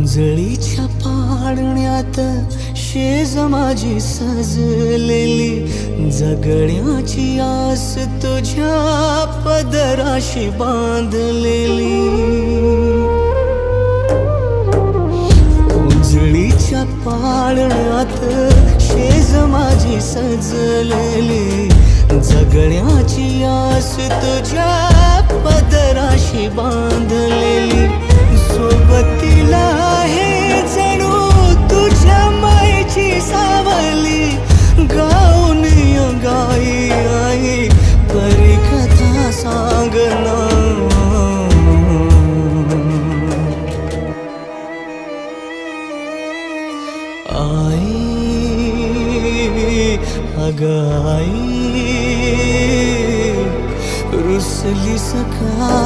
ओंजळीच्या पाळण्यात शेज माझी सजलेली, जगण्याची आस तुझ्या पदराशी बांधलेली। ओंजळीच्या पाळण्यात शेज माझी सजलेली, जगण्याची आस तुझ्या पदराशी बांधलेली। सोबतीला आहे जणू तुझ्या मायेची सावली, गाऊन गाई आई परी कथा सांगना। आई अग आई रुसली सखा